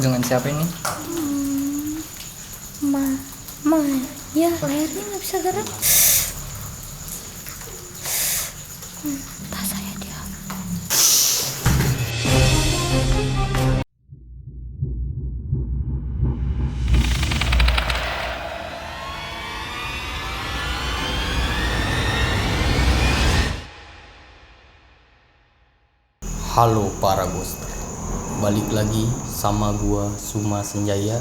Dengan siapa ini? Ya airnya nggak bisa gerak. Tas saya dia. Halo para ghoster, balik lagi sama gua Suma Senjaya.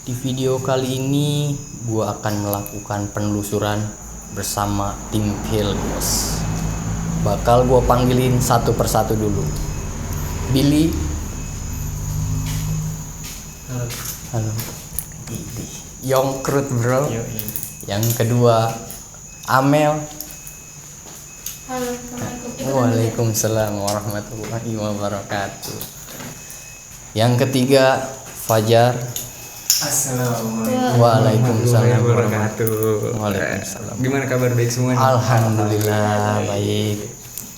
Di video kali ini gua akan melakukan penelusuran bersama tim Hill Ghost. Bakal gua panggilin satu persatu dulu. Billy. Halo. Yongkrut bro. Yang kedua Amel. Halo, assalamualaikum. Waalaikumsalam warahmatullahi wabarakatuh. Yang ketiga Fajar. Assalamualaikum Waalaikumsalam wabarakatuh. Waalaikumsalam. Gimana kabar, baik semua? Alhamdulillah baik.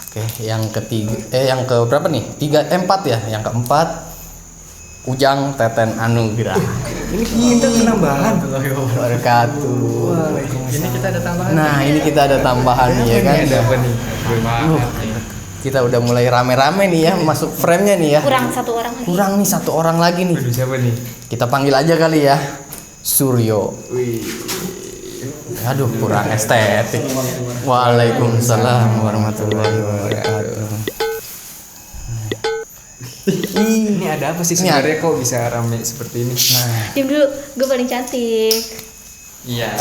Oke, yang ketiga yang ke berapa nih? 4 ya. Yang keempat Ujang Teten Anugrah. Ini kita penambahan. Wabarakatuh. Ini kita ada tambahan. Nah, ini kita ada tambahan nih ya kan. Ada apa nih? Kita udah mulai rame-rame nih ya masuk frame-nya nih ya. Kurang satu orang lagi. Kurang nih satu orang lagi nih. Aduh, siapa nih? Kita panggil aja kali ya. Suryo. Wih. Aduh, kurang estetik. Waalaikumsalam warahmatullahi wabarakatuh. Ini ada apa sih Ini sebenarnya kok bisa rame seperti ini? Nah, Diam dulu, gue paling cantik. Iya.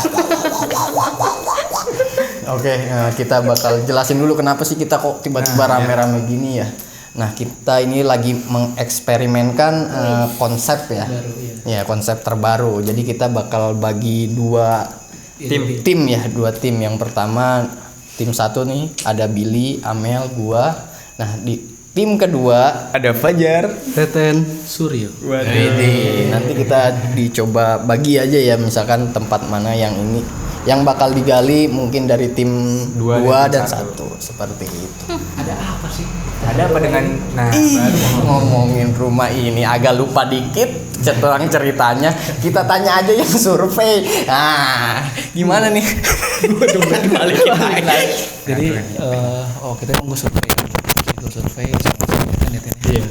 oke, kita bakal jelasin dulu kenapa sih kita kok tiba-tiba rame-rame gini ya. Nah, kita ini lagi mengeksperimenkan konsep ya. Ya, konsep terbaru. Jadi kita bakal bagi dua tim ya, dua tim. Yang pertama tim satu nih ada Billy, Amel, gua. Nah, di tim kedua Ada Fajar. Teten Suryo. Widih, nanti kita dicoba bagi aja ya, misalkan tempat mana yang ini yang bakal digali mungkin dari tim Dua 2 dan dan 1 seperti itu. Ada apa sih? Ada apa dengan Ngomongin rumah ini agak lupa dikit tentang ceritanya. Kita tanya aja yang survei. Nah, gimana nih? Balikin lagi. Jadi kita mau survei. Gue survei sama internet ini. Iya.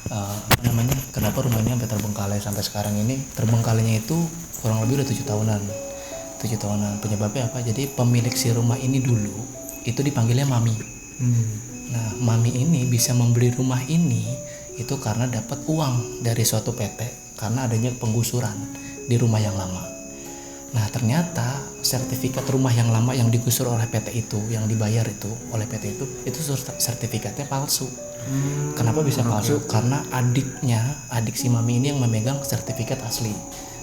Apa namanya? Kenapa rumah ini sampai terbengkalai sampai sekarang ini? Terbengkalainya itu kurang lebih udah 7 tahunan. 7 tahunan. Penyebabnya apa? Jadi pemilik si rumah ini dulu itu dipanggilnya Mami. Nah, Mami ini bisa membeli rumah ini itu karena dapat uang dari suatu PT karena adanya penggusuran di rumah yang lama. Nah, ternyata sertifikat rumah yang lama yang digusur oleh PT itu, yang dibayar itu oleh PT itu sertifikatnya palsu. Kenapa bisa palsu? Karena adik si Mami ini yang memegang sertifikat asli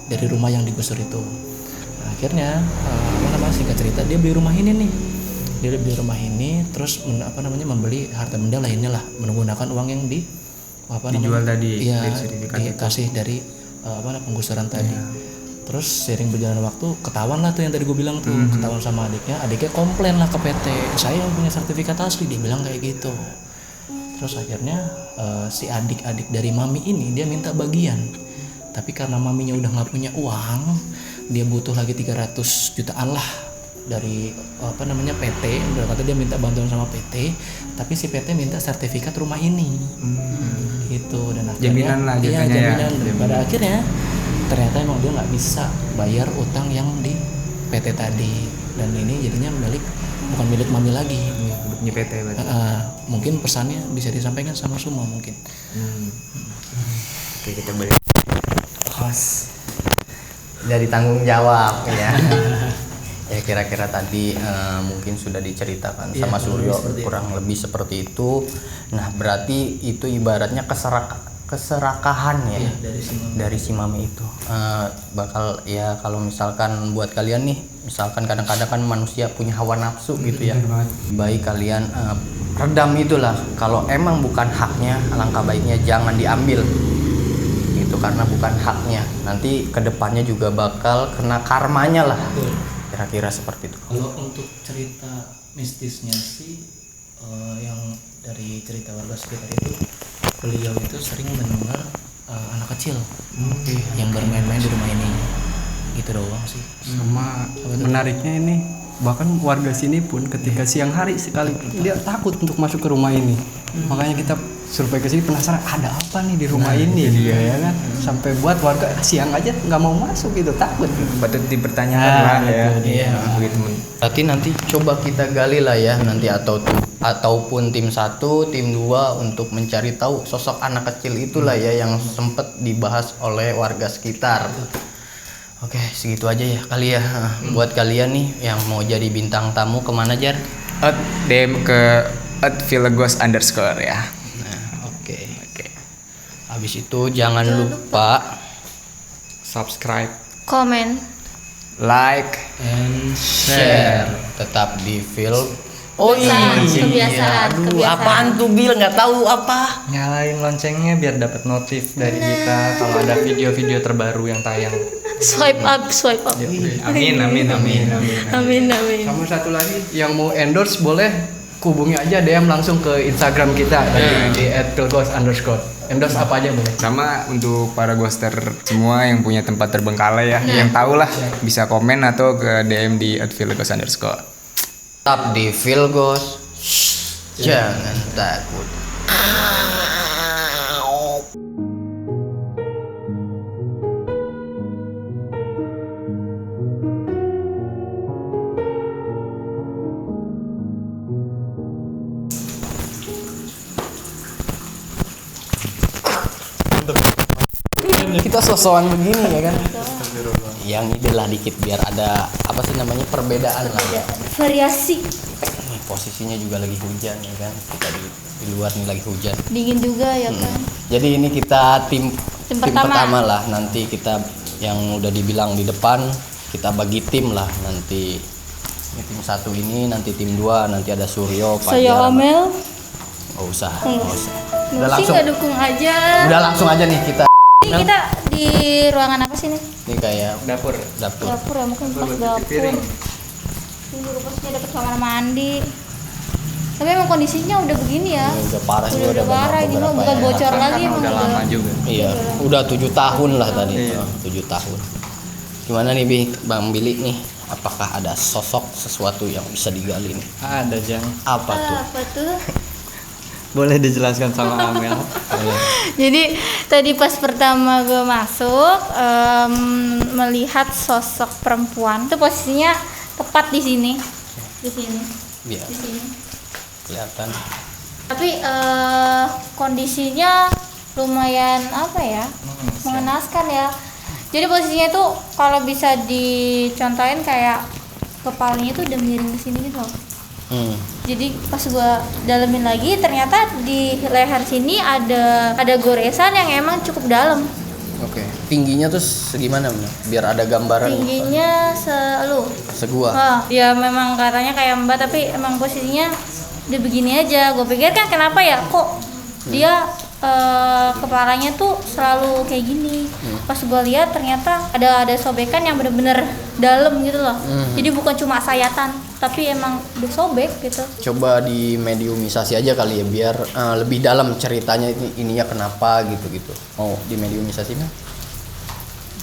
dari rumah yang digusur itu. Nah, akhirnya singkat cerita dia beli rumah ini nih. Dia beli rumah ini terus membeli harta benda lainnya lah menggunakan uang yang Dijual tadi, iya, dari sertifikat dikasih dari penggusuran tadi. Terus seiring berjalan waktu ketahuan lah tuh yang tadi gue bilang tuh, ketahuan sama adiknya komplain lah ke PT, saya yang punya sertifikat asli, dia bilang kayak gitu. Terus akhirnya si adik-adik dari Mami ini dia minta bagian, tapi karena Maminya udah nggak punya uang, dia butuh lagi 300 jutaan lah dari PT. Udah kata dia minta bantuan sama PT, tapi si PT minta sertifikat rumah ini. Gitu, dan akhirnya Jaminan lah jadinya jaminan. ya. Pada akhirnya ternyata emang dia nggak bisa bayar utang yang di PT tadi, dan ini jadinya bukan milik Mami lagi. Punya PT berarti. Mungkin pesannya bisa disampaikan sama semua mungkin. Oke, kita balik. Host dari tanggung jawab ya. Ya kira-kira tadi mungkin sudah diceritakan sama Suryo kurang lebih seperti itu. Nah, berarti itu ibaratnya keserakahan ya, dari si Mami itu. Bakal ya kalau misalkan buat kalian nih, misalkan kadang-kadang kan manusia punya hawa nafsu gitu ya. Baik kalian redam itulah. Kalau emang bukan haknya, alangkah baiknya jangan diambil. Gitu, karena bukan haknya. Nanti kedepannya juga bakal kena karmanya lah. Kira-kira seperti itu. Kalau untuk cerita mistisnya sih yang dari cerita warga sekitar itu, beliau itu sering mendengar anak kecil yang bermain-main di rumah ini. Gitu doang sih. Sama menariknya ini, bahkan warga sini pun ketika siang hari sekali dia takut untuk masuk ke rumah ini. Makanya kita survei ke sini penasaran ada apa nih di rumah ini dia ya kan. Sampai buat warga siang aja nggak mau masuk gitu, takut. Patut dipertanyakan lah ya. Iya. Begitu. Berarti nanti coba kita gali lah ya nanti ataupun tim 1, tim 2 untuk mencari tahu sosok anak kecil itulah ya yang sempat dibahas oleh warga sekitar. Oke, segitu aja ya kali ya. Buat kalian nih yang mau jadi bintang tamu kemana Jar? DM ke @villegos_ ya. Nah, oke. Habis itu jangan lupa Subscribe, Komen. like, and share. Tetap di Kebiasaan. Apaan tuh Bil? Nggak tahu apa? Nyalain loncengnya biar dapat notif dari kita kalau ada video-video terbaru yang tayang. Swipe up. Amin. Sama satu lagi yang mau endorse boleh hubungi aja DM langsung ke Instagram kita di @villegos_. Endorse apa aja boleh. Sama untuk para ghoster semua yang punya tempat terbengkalai ya, yang tahu lah bisa komen atau ke DM di @villegos_. Tetap di Villegos. Jangan takut. Kita sosokan begini ya kan? Yang inilah dikit biar ada apa sih namanya perbedaan lah. Variasi. Nih, posisinya juga lagi hujan ya kan? Kita di luar nih lagi hujan. Dingin juga ya kan. Jadi ini kita tim pertama. pertama lah. Nanti kita yang udah dibilang di depan kita bagi tim lah nanti. Ini tim 1 ini, nanti tim 2, nanti ada Suryo, Saya Amel. Nggak usah. Musik nggak dukung aja. Udah langsung aja nih kita. Ini kita di ruangan apa sih nih? Ini kayak Dapur. dapur. Dapur ya, mungkin pas dapur. Ini rupanya dapat kamar mandi. Tapi emang kondisinya udah begini ya. Ini udah parah sih, Udah parah ini mah bukan bocor lagi emang Udah lama juga. Iya, udah 7 tahun lah tadi. 7 tahun. Gimana nih Bang Billy nih? Apakah ada sosok sesuatu yang bisa digali nih? Ada Jang. Apa tuh? Apa tuh? Boleh dijelaskan sama Amel. Jadi tadi pas pertama gue masuk melihat sosok perempuan itu posisinya tepat di sini, di sini, Iya, di sini. kelihatan. Tapi kondisinya lumayan apa ya, mengenaskan ya. Jadi posisinya tuh kalau bisa dicontohin kayak kepalanya tuh udah miring ke sini gitu loh. Jadi pas gua dalemin lagi ternyata di leher sini ada goresan yang emang cukup dalam. Oke. Tingginya tuh segimana Mbak? Biar ada gambaran. Tingginya Segua. Ya memang katanya kayak Mbak tapi emang posisinya udah begini aja. Gue pikir kan kenapa ya kok dia kepalanya tuh selalu kayak gini. Pas gue lihat ternyata ada sobekan yang bener-bener dalam gitu loh. Jadi bukan cuma sayatan, tapi emang udah sobek gitu. Coba di mediumisasi aja kali ya biar lebih dalam ceritanya ininya kenapa gitu. Mau di mediumisasi mah?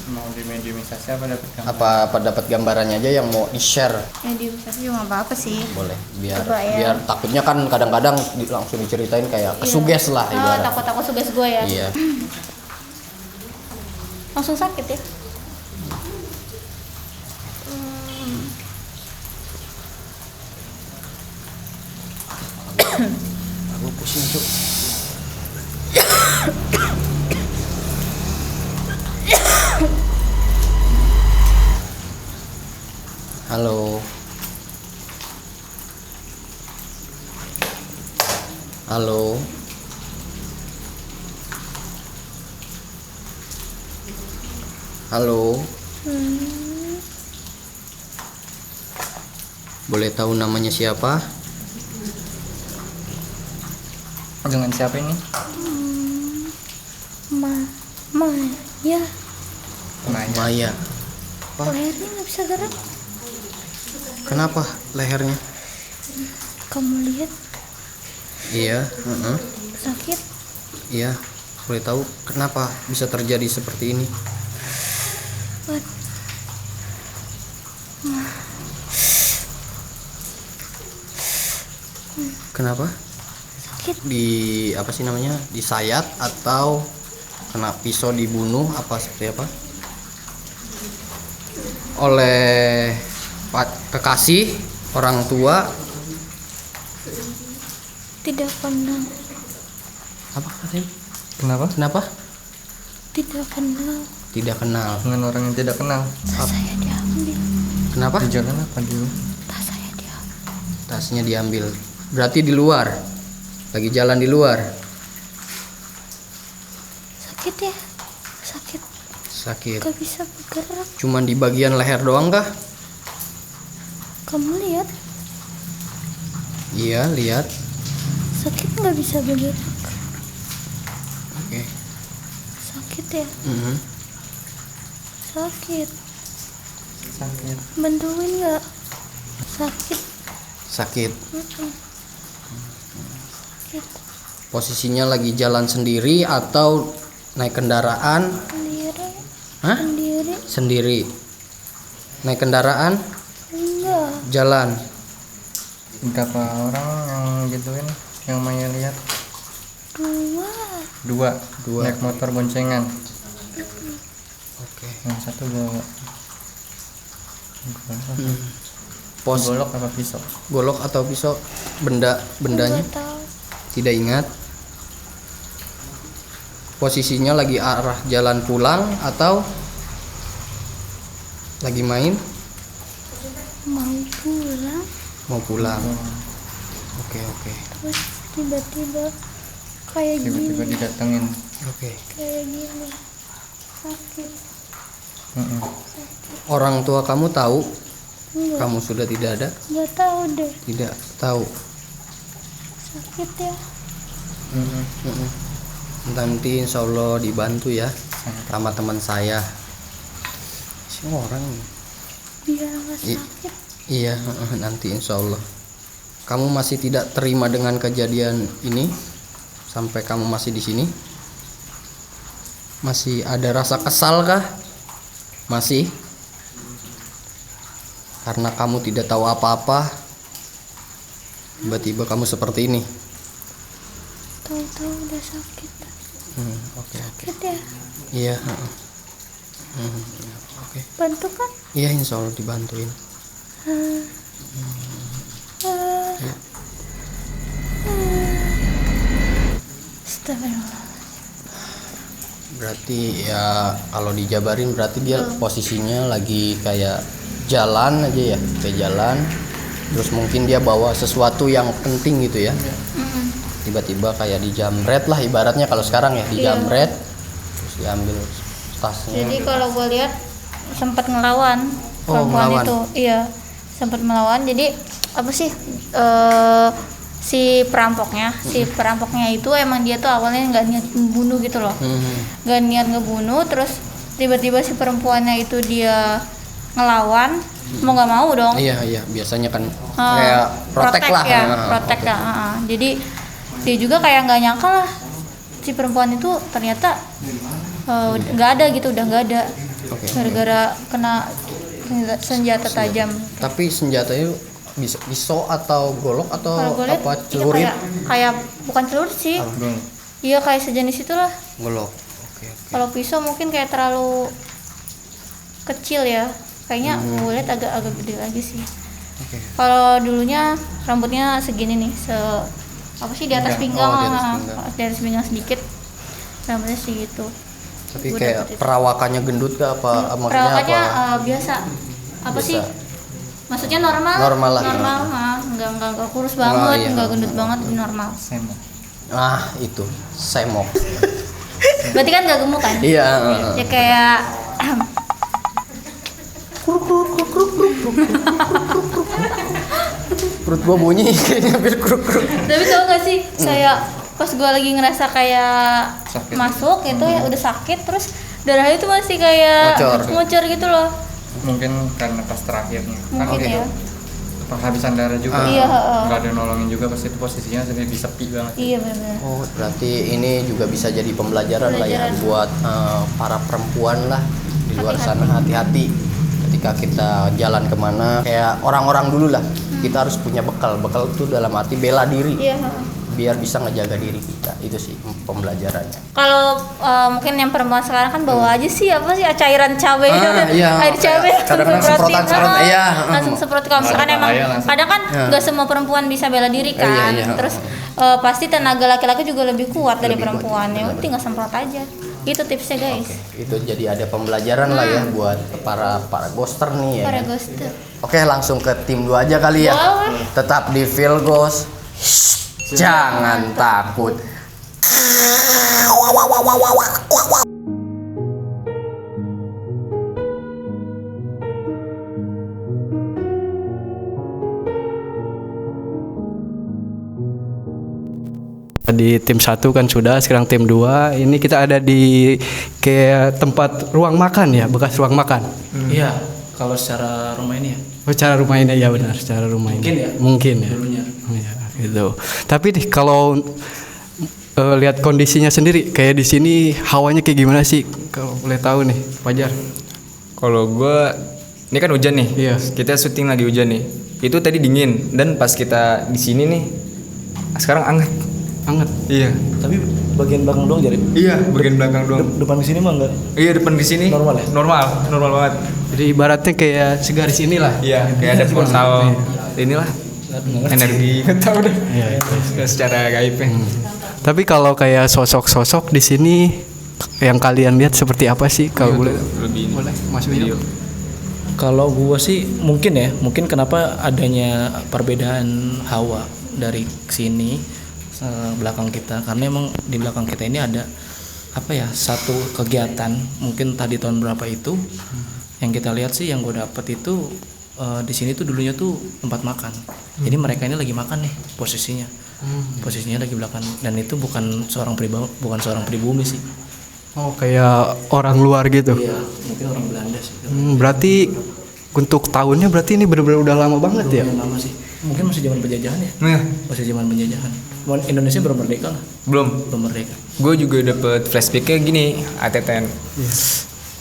Mau di mediumisasi apa dapat gambar? Apa dapat gambarannya aja yang mau di-share? Mediumisasi cuma apa sih? Boleh. Biar Coba ya. biar takutnya kan kadang-kadang langsung diceritain kayak kesuges lah ibarat. Takut-takut suges gue ya. Iya. Langsung sakit ya. Aku pusing Cuk. Halo. Halo. Halo. Boleh tahu namanya siapa? Dengan siapa ini? Maya. Maya. Lehernya nggak bisa gerak. Kenapa lehernya? Kamu lihat Iya, sakit. iya. Boleh tahu kenapa bisa terjadi seperti ini? Kenapa? Sakit. Di apa sih namanya? Disayat atau kena pisau dibunuh apa seperti apa? Oleh kekasih, orang tua? Tidak kenal. Apa katanya? Kenapa? Kenapa? Tidak kenal. Tidak kenal. Dengan orang yang tidak kenal. Tas saya diambil. Kenapa? Di jalan apa dulu? Tas saya diambil. Tasnya diambil. Berarti di luar. Lagi jalan di luar. Sakit ya? Sakit. Sakit. Gak bisa bergerak. Cuman di bagian leher doang kah? Kamu lihat? Iya, lihat. Sakit nggak bisa bergerak. Oke. Sakit ya? Mhm. Sakit. Sakit. Bantuin nggak? Sakit. Sakit. Mm-mm. Sakit. Posisinya lagi jalan sendiri atau naik kendaraan? Sendiri. Hah? Sendiri. Sendiri. Naik kendaraan? Enggak. Jalan. Berapa orang yang gituin? Yang Maya lihat? Dua. Dua. Naik motor boncengan. Oke. Yang satu bawa Pos golok apa pisau? golok atau pisau? Bendanya Nggak tahu. tidak ingat. Posisinya lagi arah jalan pulang atau lagi main? Mau pulang. Mau pulang. Oke. Terus tiba-tiba kayak Tiba-tiba gini. didatengin. Oke. Kayak gini. Sakit. Mm-mm. Orang tua kamu tahu Enggak. kamu sudah tidak ada? Nggak tahu deh. Tidak tahu. Sakit ya. Mm-mm. Mm-mm. Nanti insya Allah dibantu ya sama teman saya. Si orang. Biar nggak I- sakit. Iya, nanti insya Allah. Kamu masih tidak terima dengan kejadian ini sampai kamu masih di sini? Masih ada rasa kesal kah? Masih? Karena kamu tidak tahu apa-apa, tiba-tiba kamu seperti ini. Tahu-tahu udah sakit. Oke. Sakit ya. Iya. Oke. Bantu kan? Iya, insya Allah dibantuin. Astagfirullah. Berarti ya kalau dijabarin berarti dia posisinya lagi kayak jalan aja ya, kayak jalan. Terus mungkin dia bawa sesuatu yang penting gitu ya. Tiba-tiba kayak dijamret lah ibaratnya kalau sekarang ya, dijamret. Terus diambil tasnya. Jadi kalau gue lihat sempat ngelawan Oh, perempuan ngelawan. itu, iya sempat melawan. Jadi apa sih si perampoknya itu emang dia tuh awalnya nggak niat ngebunuh gitu loh, nggak niat ngebunuh. Terus tiba-tiba si perempuannya itu dia ngelawan, mau nggak mau dong. Iya, biasanya kan kayak protek lah. Ya, protek ya. Jadi dia juga kayak nggak nyangka lah si perempuan itu ternyata nggak ada gitu, udah nggak ada. Oke. Gara-gara kena senjata tajam. Tapi senjatanya bisa pisau atau golok atau Kalau gue lihat apa iya, celurit? kayak bukan celurit sih. Iya kayak sejenis itulah. Golok. Oke. Kalau pisau mungkin kayak terlalu kecil ya. Kayaknya gue lihat agak gede lagi sih. Oke. Kalau dulunya rambutnya segini nih, apa sih di atas pinggang, Oh, di atas pinggang. di atas pinggang sedikit. Rambutnya segitu. Tapi Gua kayak dapet itu. perawakannya gendut kah apa maksudnya Perawakannya apa? biasa. Apa Biasa. sih? Maksudnya normal? Normal lah. Normal, enggak kurus banget, iya. enggak gendut banget, normal. Semok. Ah, itu semok. Berarti kan enggak gemuk kan? Iya. Ya kayak Perut gua bunyi kayak ngambil kruk-kruk. tapi tau gak sih, saya pas gue lagi ngerasa kayak Sakit. masuk itu ya udah sakit, terus darahnya itu masih kayak Ngocor. ngocor gitu loh. Mungkin karena pas terakhirnya. Kan Mungkin ya. penghabisan darah juga. Iya, heeh. Nggak ada nolongin juga pas itu posisinya lebih sepi banget. Iya benar. Oh, berarti ini juga bisa jadi pembelajaran lah ya buat para perempuan lah di luar sana, hati-hati ketika kita jalan kemana. Kayak orang-orang dulu lah, kita harus punya bekal. Bekal itu dalam arti bela diri, Iya, heeh. biar bisa ngejaga diri kita. Itu sih pembelajarannya. Kalau mungkin yang perempuan sekarang kan bawa aja sih apa sih cairan cabai Iya, air cabai kadang-kadang semprotan, iya. langsung semprot kalau misalkan emang kadang kan nggak semua perempuan bisa bela diri kan, Iya. terus pasti tenaga laki-laki juga lebih kuat dari perempuan, ya tinggal semprot aja. Itu tipsnya guys. Oke, itu jadi ada pembelajaran lah ya buat para ghoster nih ya. Para kan? ghoster. Oke, langsung ke tim 2 aja kali ya. Boleh. Tetap di Feel Ghost. Jangan takut. Di tim 1 kan sudah, sekarang tim 2. Ini kita ada di kayak tempat ruang makan ya, bekas ruang makan. Iya, kalau secara rumah ini ya. Oh, cara rumah ini ya benar, secara rumah Mungkin ini. ya, Mungkin ya. dulunya. Iya, gitu. Tapi nih kalau lihat kondisinya sendiri, kayak di sini hawanya kayak gimana sih? Kalau boleh tahu nih, Fajar. Kalau gue, ini kan hujan nih. Iya. Kita syuting lagi hujan nih. Itu tadi dingin dan pas kita di sini nih, sekarang anget. Anget. Iya. Tapi bagian belakang doang jadi. Iya, bagian belakang doang. Depan ke sini mah enggak. Iya, depan di sini. Normal ya? Normal banget. Jadi ibaratnya kayak segaris inilah. Iya, kayak ada portal inilah energi. Nggak tahu deh. Iya, Secara gaibnya. Tapi kalau kayak sosok-sosok di sini yang kalian lihat seperti apa sih? Kalau boleh Lebih ini. boleh Mas video. Kalau gua sih mungkin kenapa adanya perbedaan hawa dari sini belakang kita, karena emang di belakang kita ini ada apa ya, satu kegiatan mungkin tadi tahun berapa itu yang kita lihat sih, yang gue dapet itu di sini tuh dulunya tuh tempat makan. Jadi mereka ini lagi makan nih posisinya lagi belakang, dan itu bukan seorang pribumi sih. Oh, kayak orang luar gitu. Iya, mungkin orang Belanda sih. Berarti untuk tahunnya berarti ini benar-benar udah lama banget ya? Yang lama sih. Mungkin masih zaman penjajahan ya. Nah, Masih zaman penjajahan. Indonesia belum merdeka lah. belum. Merdeka. Gue juga dapet flashbacknya gini, ATTN.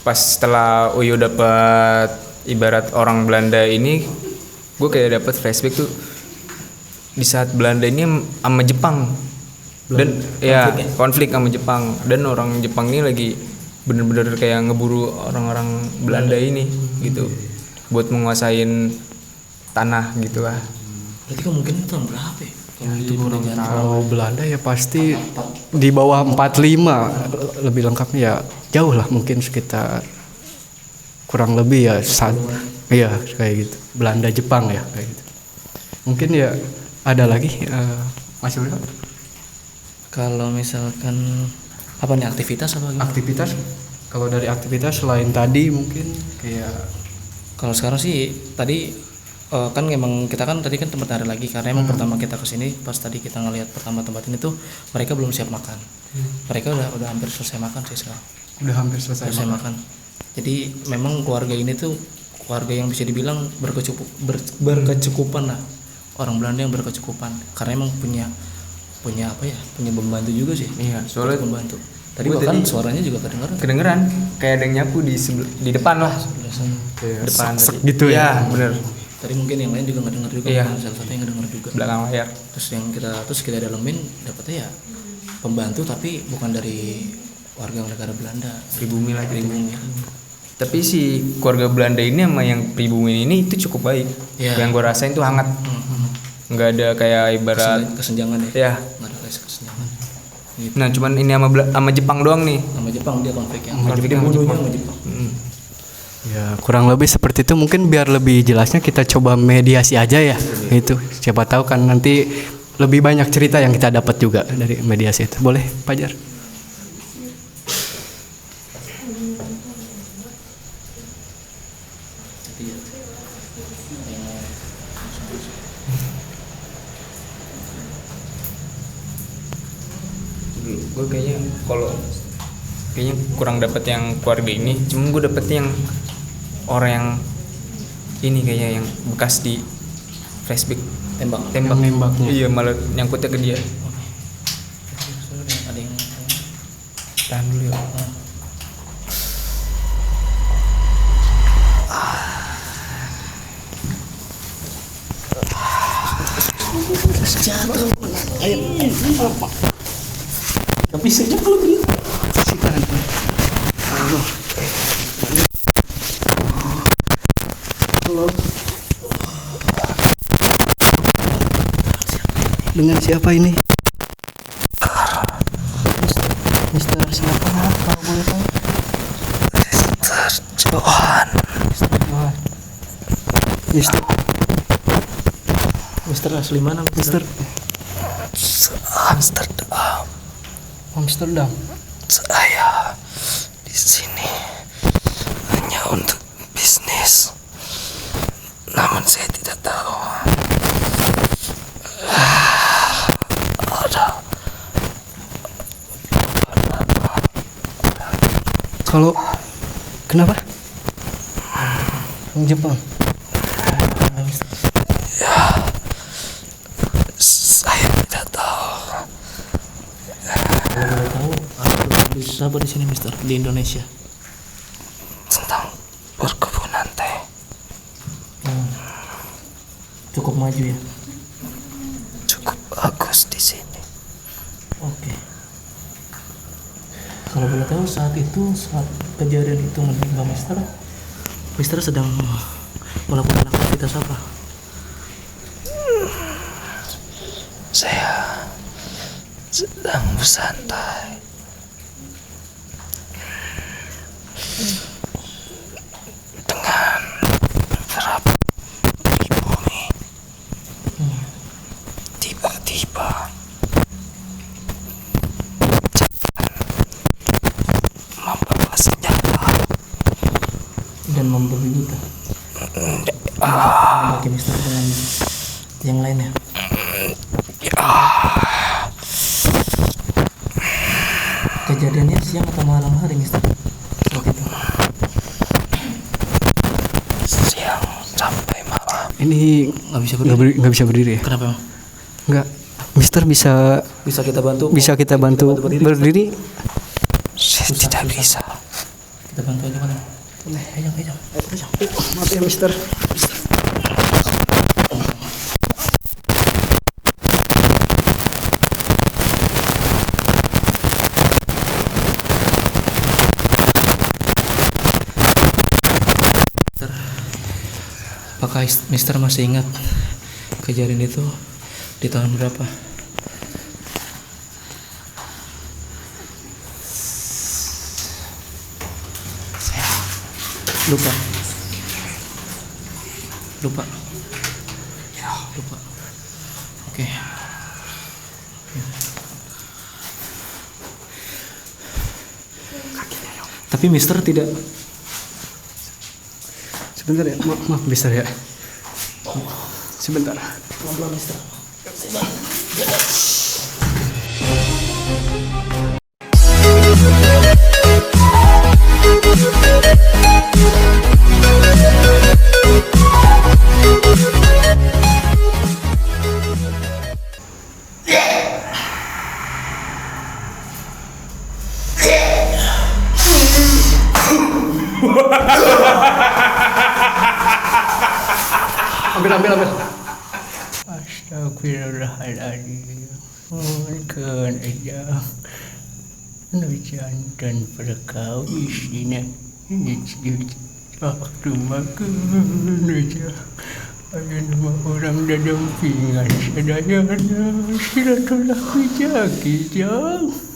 Pas setelah Uyu dapet ibarat orang Belanda ini, gue kayak dapet flashback tuh di saat Belanda ini sama Jepang. Dan ya konflik sama Jepang, dan orang Jepang ini lagi bener-bener kayak ngeburu orang-orang Belanda ini gitu, buat menguasain tanah gitu lah. Berarti kan mungkin itu tahun berapa ya? Kalau Belanda ya pasti di bawah 45, lebih lengkapnya ya jauh lah, mungkin sekitar kurang lebih ya iya kayak gitu. Belanda Jepang ya kayak gitu. Mungkin ya ada lagi Mas Yuriko? Kalau misalkan apa nih, aktivitas apa gimana? Aktivitas, kalau dari aktivitas selain tadi mungkin kayak Kalau sekarang sih tadi kan emang kita kan tadi kan tempat hari lagi, karena emang pertama kita kesini pas tadi kita ngelihat pertama tempat ini tuh mereka belum siap makan. Mereka udah hampir selesai makan sih sekarang. udah hampir selesai Makan. Jadi memang keluarga ini tuh keluarga yang bisa dibilang berkecukupan lah. Orang Belanda yang berkecukupan, karena emang punya apa ya, punya pembantu juga sih. Iya, soalnya Pembantu. Tadi Gua bahkan tadi- suaranya juga kedengeran kayak ada yang nyapu di depan lah, depan sek tadi. gitu ya? Iya, bener, Tadi mungkin yang lain juga nggak dengar juga. Iya. Salah satu yang nggak dengar juga. belakang layar. Terus kita dalemin dapetnya ya pembantu, tapi bukan dari warga negara Belanda, Pribumi lagi. pribumi. Tapi si keluarga Belanda ini sama yang pribumi ini itu cukup baik. Iya. Yang gue rasain tuh hangat, nggak ada kayak ibarat. Kesenjangan ya. Ya. Nggak ada kayak kesenjangan. Gitu. Nah, cuman ini sama Jepang doang nih. Sama Jepang dia konfliknya. Konfliknya sama Dibunuhnya Jepang. sama Jepang. ya kurang lebih seperti itu. Mungkin biar lebih jelasnya kita coba mediasi aja ya, itu siapa tahu kan nanti lebih banyak cerita yang kita dapat juga dari mediasi itu. Boleh Fajar? Gue kayaknya kurang dapet yang keluarga ini. Cuma gue dapet yang orang yang ini kayaknya yang bekas flashback Tembak. tembak. Nembaknya. Iya, malah nyangkutnya ke dia. Ada yang Tahan dulu ya. tapi sejak kalau gitu. Dengan siapa ini? Mister siapa? Kalau boleh tahu. Johan. Mister Mister asli mana? Mister Amsterdam. Amsterdam. Saya di sini hanya untuk bisnis. Namun saya tidak tahu. Kalau kenapa? Orang Jepang. Saya tidak tahu. Kalau boleh tahu, apa bisa apa di sini Mister di Indonesia? Tentang perkebunan teh. Cukup maju ya. Cukup bagus di sini. Oke. Kalau boleh tahu saat kejadian itu menimpa Mister sedang melakukan aktivitas apa? Saya sedang bersantai. Dengan bergerak di bumi. Tiba-tiba membawa senjata Dan membeli kita. Bagi Mister dengan yang lainnya. Kejadiannya siang atau malam hari Mister? Saat itu. siang sampai malam. Ini Nggak bisa berdiri. nggak bisa berdiri ya? Kenapa emang? Nggak. Mister bisa Bisa kita bantu? kita bantu berdiri? Saya tidak bisa. Kita bantu aja paling. Ayo. Maaf ya Mister. Apakah Mister masih ingat kejadian itu di tahun berapa? Lupa. Oke. Tapi Mister tidak. Sebentar ya, maaf Mister ya. Sebentar. Pelan-pelan Mister. Ambil. Astagfirullahaladzim. Mohon aja. Jantan berkau di sini. Waktu makan aja. Ada nama orang dalam pinggan. Sadayana silaturahmi jaki jauh.